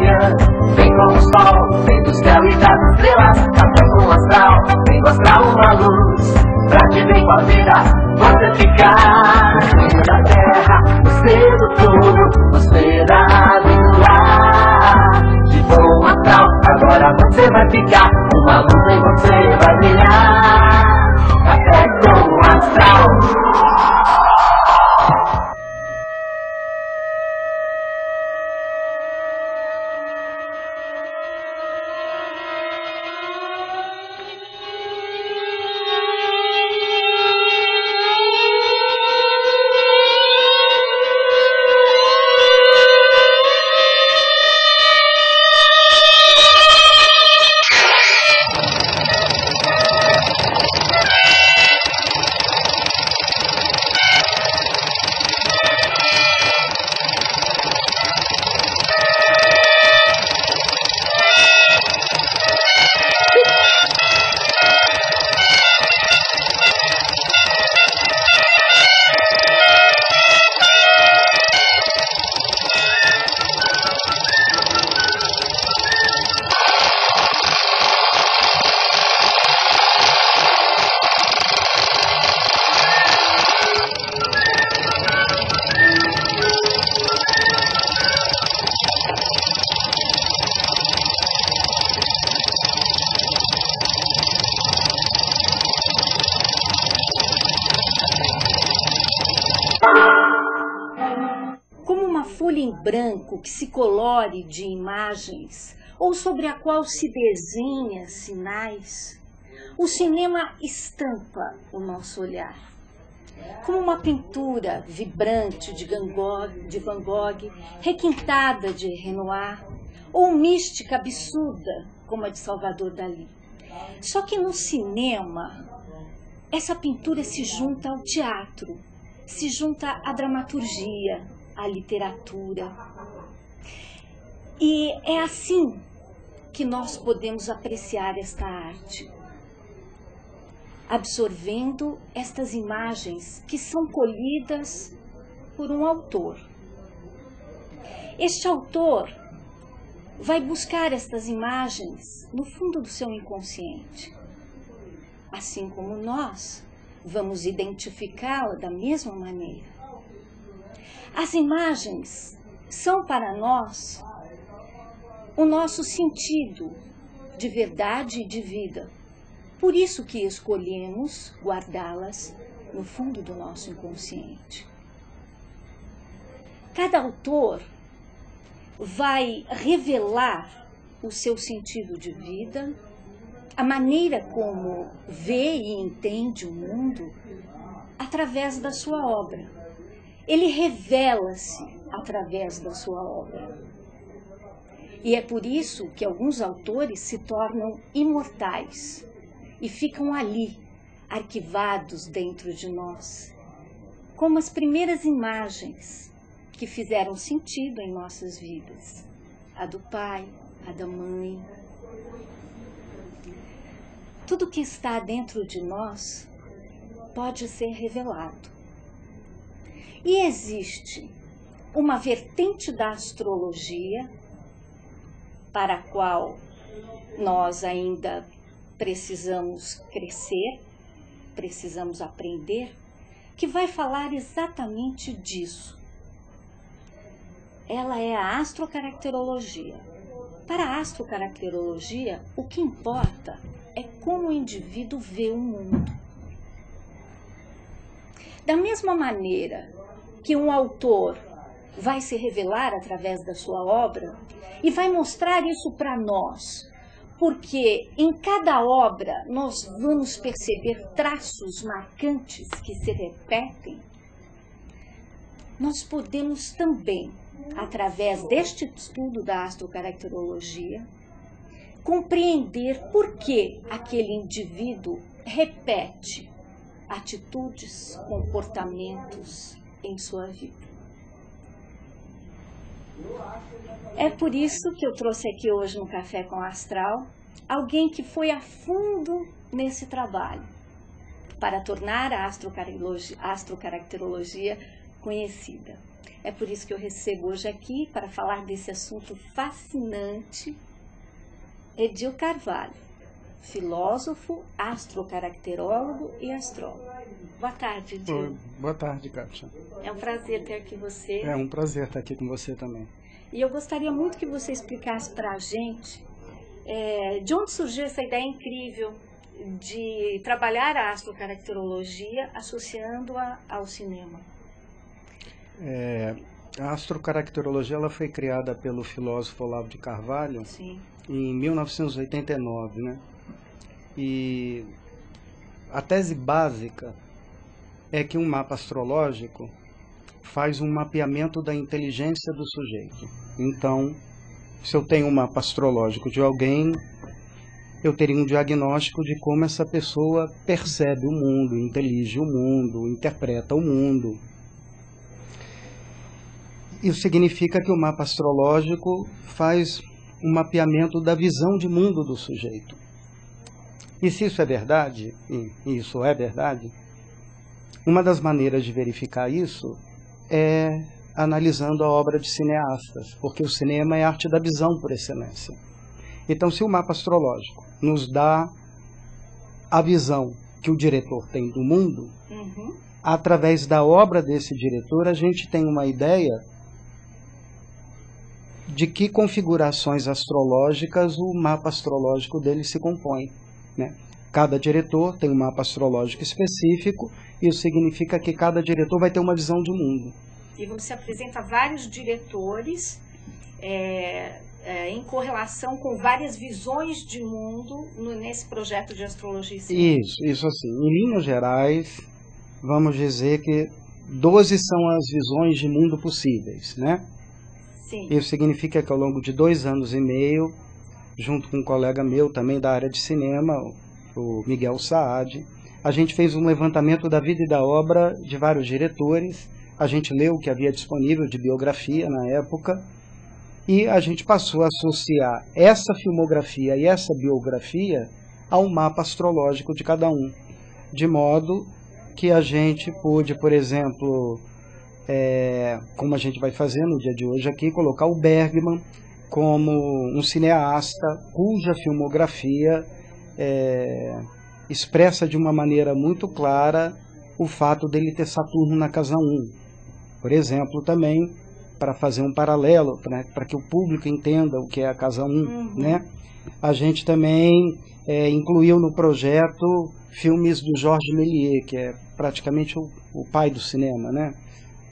manhã. Vem com o sol, vem do céu e das estrelas, café com o astral, vem mostrar uma luz, pra te ver com a vida, você ficar. Filho da terra, você do tudo, você da do ar. De bom astral, agora você vai ficar, uma luz em você vai brilhar. Café com o astral. Folha em branco que se colore de imagens ou sobre a qual se desenha sinais, o cinema estampa o nosso olhar. Como uma pintura vibrante de Van Gogh, requintada de Renoir, ou mística absurda como a de Salvador Dalí. Só que no cinema, essa pintura se junta ao teatro, se junta à dramaturgia, a literatura. E é assim que nós podemos apreciar esta arte, absorvendo estas imagens que são colhidas por um autor. Este autor vai buscar estas imagens no fundo do seu inconsciente, assim como nós vamos identificá-la da mesma maneira. As imagens são para nós o nosso sentido de verdade e de vida. Por isso que escolhemos guardá-las no fundo do nosso inconsciente. Cada autor vai revelar o seu sentido de vida, a maneira como vê e entende o mundo através da sua obra. Ele revela-se através da sua obra. E é por isso que alguns autores se tornam imortais e ficam ali, arquivados dentro de nós, como as primeiras imagens que fizeram sentido em nossas vidas, a do pai, a da mãe. Tudo que está dentro de nós pode ser revelado. E existe uma vertente da astrologia para a qual nós ainda precisamos crescer, precisamos aprender, que vai falar exatamente disso. Ela é a astrocaracterologia. Para a astrocaracterologia, o que importa é como o indivíduo vê o mundo. Da mesma maneira que um autor vai se revelar através da sua obra e vai mostrar isso para nós, porque em cada obra nós vamos perceber traços marcantes que se repetem, nós podemos também, através deste estudo da astrocaracterologia, compreender por que aquele indivíduo repete atitudes, comportamentos em sua vida. É por isso que eu trouxe aqui hoje no Café com Astral alguém que foi a fundo nesse trabalho para tornar a astrocaracterologia conhecida. É por isso que eu recebo hoje aqui, para falar desse assunto fascinante, Edil Carvalho, filósofo, astrocaracterólogo e astrólogo. Boa tarde, Edil. Boa tarde, Kátia. É um prazer ter aqui você. É um prazer estar aqui com você também. E eu gostaria muito que você explicasse para a gente de onde surgiu essa ideia incrível de trabalhar a astrocaracterologia associando-a ao cinema. A astrocaracterologia ela foi criada pelo filósofo Olavo de Carvalho. Sim. Em 1989, né? E a tese básica é que um mapa astrológico faz um mapeamento da inteligência do sujeito. Então, se eu tenho um mapa astrológico de alguém, eu teria um diagnóstico de como essa pessoa percebe o mundo, intelige o mundo, interpreta o mundo. Isso significa que o mapa astrológico faz um mapeamento da visão de mundo do sujeito. E se isso é verdade, e isso é verdade, uma das maneiras de verificar isso é analisando a obra de cineastas, porque o cinema é a arte da visão por excelência. Então, se o mapa astrológico nos dá a visão que o diretor tem do mundo, através da obra desse diretor, a gente tem uma ideia de que configurações astrológicas o mapa astrológico dele se compõe, né? Cada diretor tem um mapa astrológico específico, e isso significa que cada diretor vai ter uma visão de mundo. E você apresenta vários diretores em correlação com várias visões de mundo nesse projeto de astrologia e cinema. Isso assim. Em linhas gerais, vamos dizer que 12 são as visões de mundo possíveis, né? Sim. Isso significa que ao longo de 2 anos e meio, junto com um colega meu também da área de cinema, o Miguel Saad, a gente fez um levantamento da vida e da obra de vários diretores. A gente leu o que havia disponível de biografia na época e a gente passou a associar essa filmografia e essa biografia ao mapa astrológico de cada um, de modo que a gente pôde, por exemplo, como a gente vai fazer no dia de hoje aqui, colocar o Bergman como um cineasta cuja filmografia expressa de uma maneira muito clara o fato dele ter Saturno na casa 1. Por exemplo, também, para fazer um paralelo, para que o público entenda o que é a casa 1, né? A gente também incluiu no projeto filmes do Georges Méliès, que é praticamente o pai do cinema, né?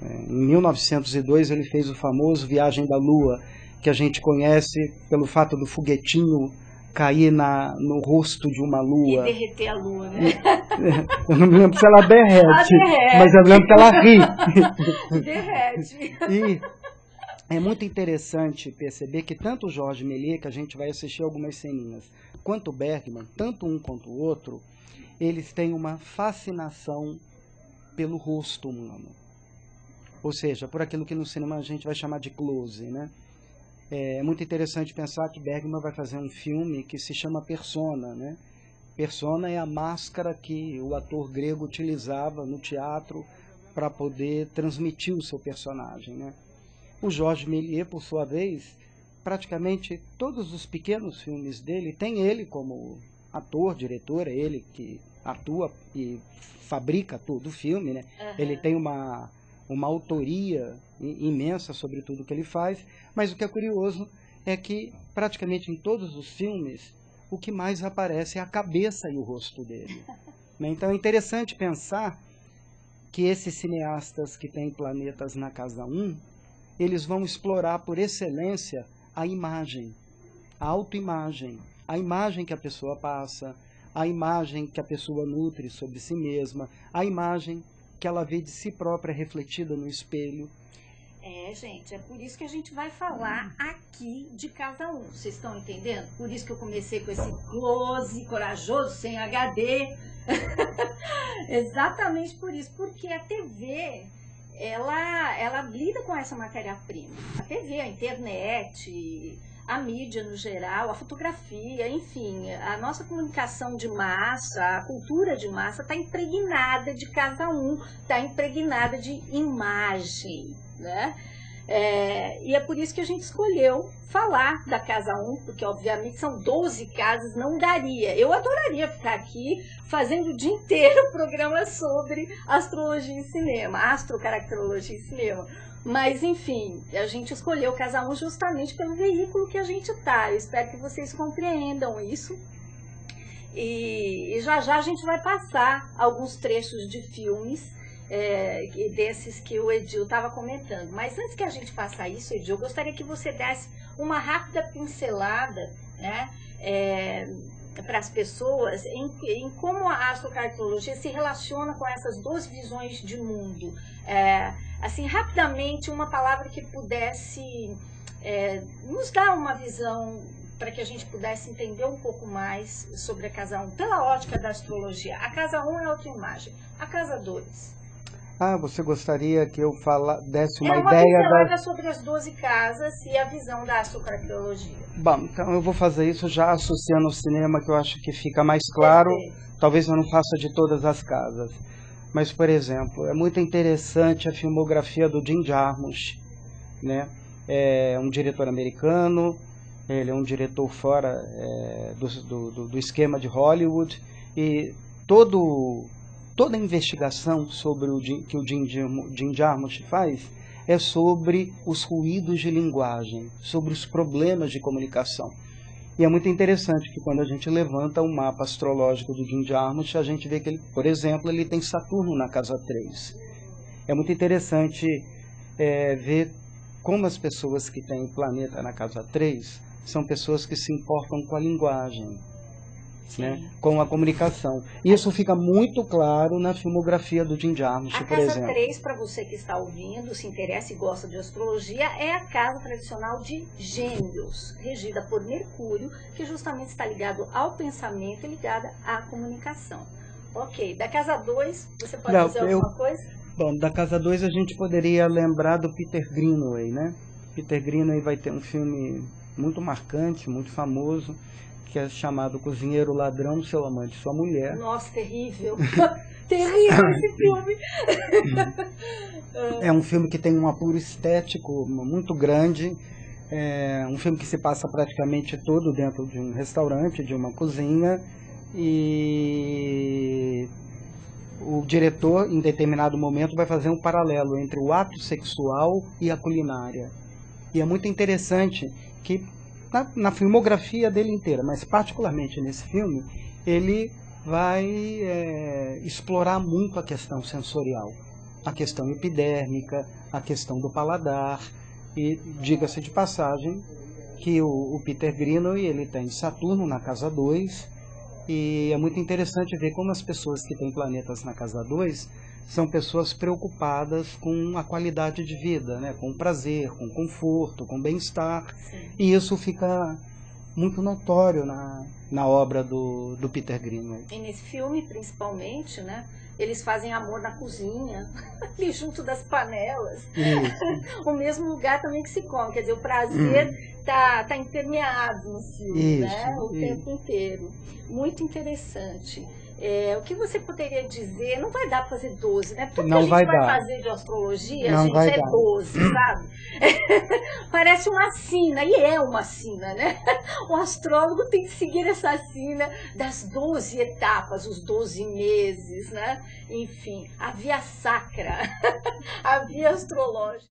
Em 1902 ele fez o famoso Viagem da Lua, que a gente conhece pelo fato do foguetinho cair no rosto de uma lua. E derreter a lua, né? Eu não me lembro se ela derrete, mas eu lembro que ela ri. Derrete. E é muito interessante perceber que tanto o Georges Méliès, que a gente vai assistir algumas ceninhas, quanto o Bergman, tanto um quanto o outro, eles têm uma fascinação pelo rosto humano. Ou seja, por aquilo que no cinema a gente vai chamar de close, né? É muito interessante pensar que Bergman vai fazer um filme que se chama Persona, né? Persona é a máscara que o ator grego utilizava no teatro para poder transmitir o seu personagem, né? O Georges Méliès, por sua vez, praticamente todos os pequenos filmes dele tem ele como ator, diretor, é ele que atua e fabrica todo o filme, né? Ele tem uma autoria imensa sobre tudo que ele faz, mas o que é curioso é que praticamente em todos os filmes o que mais aparece é a cabeça e o rosto dele. Então é interessante pensar que esses cineastas que têm planetas na casa 1, eles vão explorar por excelência a imagem, a autoimagem, a imagem que a pessoa passa, a imagem que a pessoa nutre sobre si mesma, a imagem que ela vê de si própria refletida no espelho. Gente, é por isso que a gente vai falar aqui de casa 1. Vocês estão entendendo? Por isso que eu comecei com esse close corajoso, sem HD. Exatamente por isso. Porque a TV ela lida com essa matéria-prima. A TV, a internet, a mídia no geral, a fotografia, enfim, a nossa comunicação de massa, a cultura de massa está impregnada de Casa 1, está impregnada de imagem, né? E é por isso que a gente escolheu falar da Casa 1, porque obviamente são 12 casas, não daria. Eu adoraria ficar aqui fazendo o dia inteiro programa sobre astrologia e cinema, astrocaracterologia e cinema. Mas, enfim, a gente escolheu Casa 1 justamente pelo veículo que a gente está. Eu espero que vocês compreendam isso. E já já a gente vai passar alguns trechos de filmes desses que o Edil estava comentando. Mas antes que a gente faça isso, Edil, eu gostaria que você desse uma rápida pincelada, né, para as pessoas em como a astrocartologia se relaciona com essas 12 visões de mundo. Assim, rapidamente, uma palavra que pudesse nos dar uma visão para que a gente pudesse entender um pouco mais sobre a Casa 1, pela ótica da astrologia. A Casa 1 é outra imagem. A Casa 2... você gostaria que eu desse uma uma ideia pincelada sobre as 12 casas e a visão da astrocartologia. Bom, então eu vou fazer isso já associando ao cinema, que eu acho que fica mais claro. Talvez eu não faça de todas as casas. Mas, por exemplo, é muito interessante a filmografia do Jim Jarmusch, né? É um diretor americano, ele é um diretor fora do esquema de Hollywood, e toda a investigação sobre que o Jim Jarmusch faz é sobre os ruídos de linguagem, sobre os problemas de comunicação. E é muito interessante que quando a gente levanta o mapa astrológico do Jim Jarmusch, a gente vê que, ele, por exemplo, ele tem Saturno na casa 3. É muito interessante ver como as pessoas que têm planeta na casa 3 são pessoas que se importam com a linguagem, né, com a comunicação. Isso fica muito claro na filmografia do Jim Jarmusch, por exemplo. A casa 3, para você que está ouvindo, se interessa e gosta de astrologia, é a casa tradicional de Gêmeos, regida por Mercúrio, que justamente está ligado ao pensamento e ligada à comunicação. Ok, da casa 2, você pode dizer alguma coisa? Bom, da casa 2 a gente poderia lembrar do Peter Greenaway, né? Peter Greenaway vai ter um filme muito marcante, muito famoso, que é chamado Cozinheiro Ladrão, Seu Amante, Sua Mulher. Nossa, terrível. Terrível esse filme. É um filme que tem um apuro estético muito grande. É um filme que se passa praticamente todo dentro de um restaurante, de uma cozinha. E o diretor, em determinado momento, vai fazer um paralelo entre o ato sexual e a culinária. E é muito interessante que na filmografia dele inteira, mas particularmente nesse filme, ele vai explorar muito a questão sensorial, a questão epidérmica, a questão do paladar. E diga-se de passagem que o Peter Greenaway, ele tem Saturno na casa 2, e é muito interessante ver como as pessoas que têm planetas na casa 2 são pessoas preocupadas com a qualidade de vida, né? Com prazer, com conforto, com bem-estar. E isso fica muito notório na obra do Peter Greenaway. E nesse filme, principalmente, né? Eles fazem amor na cozinha, ali junto das panelas. O mesmo lugar também que se come. Quer dizer, o prazer tá impermeado no filme, né? O tempo inteiro. Muito interessante. O que você poderia dizer? Não vai dar para fazer 12, né? Tudo que a gente vai fazer de astrologia, a gente é 12, sabe? Parece uma sina, e é uma sina, né? O astrólogo tem que seguir essa sina das 12 etapas, os 12 meses, né? Enfim, a via sacra, a via astrológica.